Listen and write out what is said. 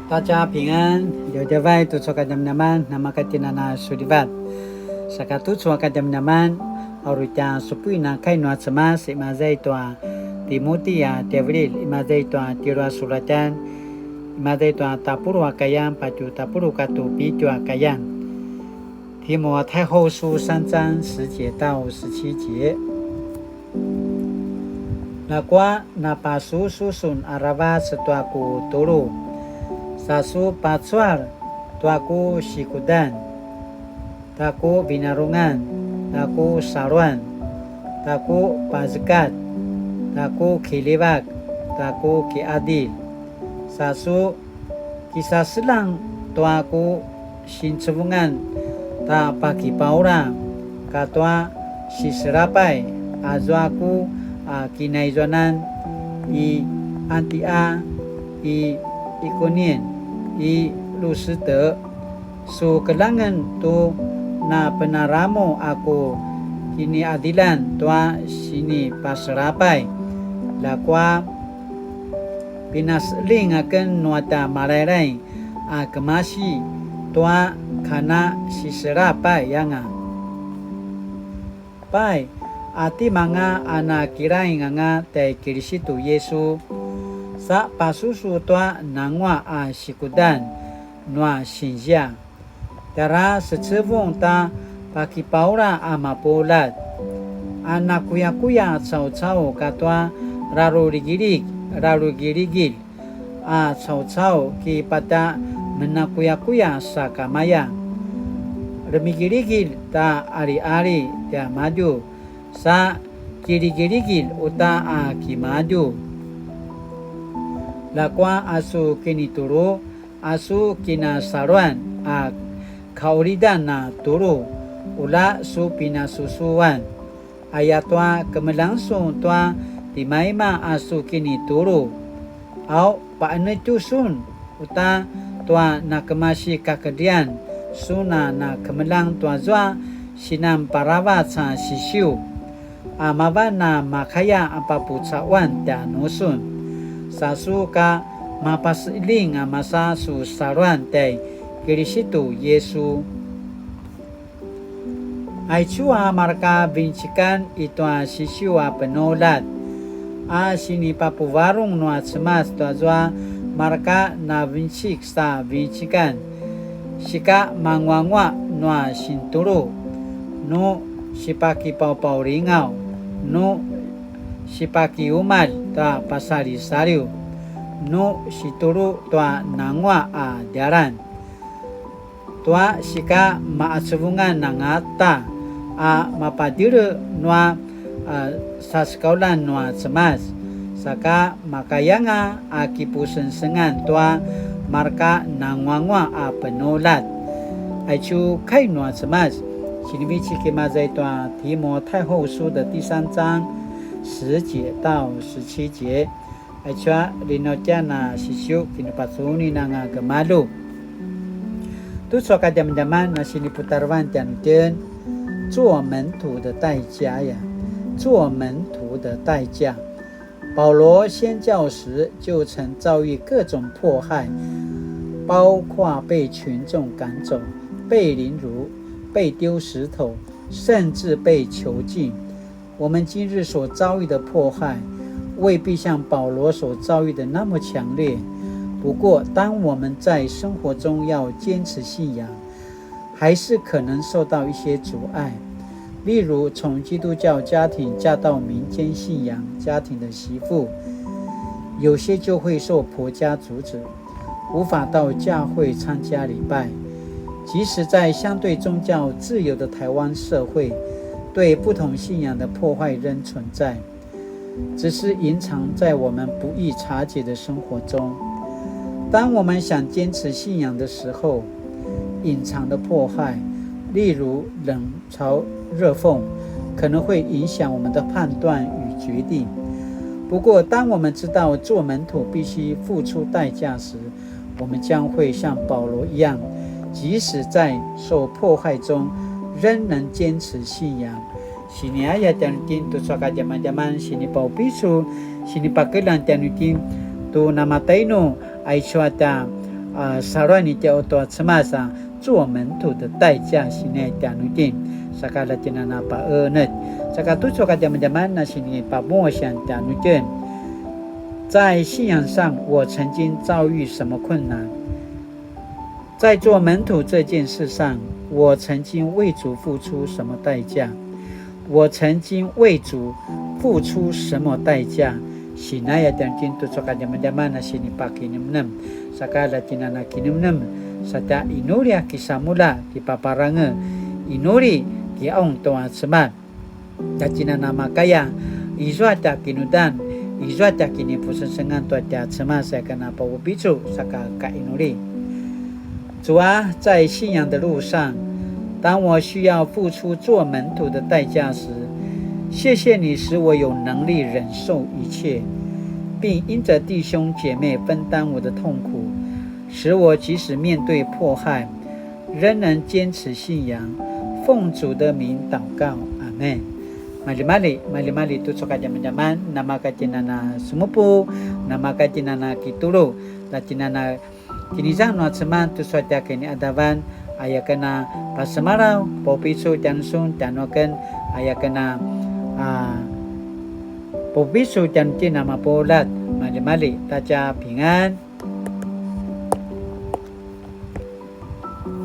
大家平安，有的vai tu soka teman-teman, nama katinana sudivat. Saka tu soka teman-teman, aurutia supuina kainua sama si mazai tua Timothy ya Devril, imazai tua tirua suratan, imazai tua tapuru akayan, patu tapuru katu pitu akayan. 提摩太后书3章10节到17节。Nakwa napasu susun arava setuaku turu. Sasu patsuar tuaku sikudan. Taku binarungan. Taku saruan. Taku pazkat. Taku kilibak. Taku kiadil. Sasu kisah selang tuaku sincebungan. Ta pagi paura. Katua siserapai. Azuaku kinaizonan i antia i ikonien i lusite su kelangan tu na penaramo aku kini adilan tua sini paserapai lakwa pinasling akan nuata marairai kemasi tua kana siserapai yanga pai ati mga anak kirai nga tay Kirisitu Yesu sa pasusu tua nangwa sikudan nua sinja tara secebong ta pakipaura mapulat anak kuya cao katwa raru girigil cao ki pata menakuya sa kamaya remigirigil ta ari-ari ta maju sa girigil uta kimaju lakwa asu kinituru asu kinasaruan kauridan na turu ula su pinasusuan ayatwa kemelangsung tua timaima asu kinituru au paanetusun uta tua na kemasi kakedian suna na kemelang tua zwa sinam parawat sa sisiu amabana makaya apapucawan dan nusun sasuka mapasiling masa susaruan tay Kirisitu Yesu aichua marka bincikan itu sisiu penolat sini papuwarung no semas tuazwa marka na bincik sa bincikan sika mangwangwa no sinturu no sipaki pau ringau no sipaki umal ta pasari sariu no situru tua nangwa daran tua sika maasubungan nangata mapadire noa saskaulan noa semas saka makayanga kipusensengan tua marka nangwangwa penolat aichu kai noa semas Sinibici Kimazai tua提摩太后书的第3章10节到17节。Aichua linojana sisiu kinupasuni nanga gemalu. Tu soka teman-teman nasi liputarwan dan 做门徒的代价呀，做门徒的代价。保罗宣教时就曾遭遇各种迫害，包括被群众赶走、被凌辱、被丢石头，甚至被囚禁。我们今日所遭遇的迫害未必像保罗所遭遇的那么强烈，不过当我们在生活中要坚持信仰，还是可能受到一些阻碍。例如从基督教家庭嫁到民间信仰家庭的媳妇，有些就会受婆家阻止，无法到教会参加礼拜。即使在相对宗教自由的台湾社会，对不同信仰的破坏仍存在，只是隐藏在我们不易察觉的生活中。当我们想坚持信仰的时候，隐藏的迫害，例如冷嘲热讽，可能会影响我们的判断与决定。不过当我们知道做门徒必须付出代价时，我们将会像保罗一样，即使在受迫害中仍能坚持信仰。Sini ayat yang tin tu suaka zaman-zaman sini pau pisu sini pakelan tianutin tu nama taino ai suata 撒罗尼的多次马上做门徒的代价是呢点努定，萨卡拉吉纳那巴呢，萨卡都说卡点么点么那是呢巴莫想点努定。在信仰上，我曾经遭遇什么困难？在做门徒这件事上，我曾经为主付出什么代价？我曾经为主付出什么代价？是那样点进都说卡点么点么那是呢巴基尼姆，萨卡拉吉纳那基尼姆。Sada inuri kisah mula di paparangan inuri di ong tuan semat dacina nama kaya izwata kinudan izwata kini pusan sengan tua dia semat saya kena bawa bicu saka ka inuri 主啊，在信仰的路上，当我需要付出做门徒的代价时，谢谢你使我有能力忍受一切，并因着弟兄姐妹分担我的痛苦，使我即使面对迫害，仍能坚持信仰。奉主的名祷告，阿们。Mali-mali tu soka jaman-jaman nama kacinana sumupu, nama kacinana kitulu, lacinana kinizang no seman tu soja kini adaban ayakena pasemarau popisu jansun janoken ayakena popisu janci nama polat mali-mali taja pingan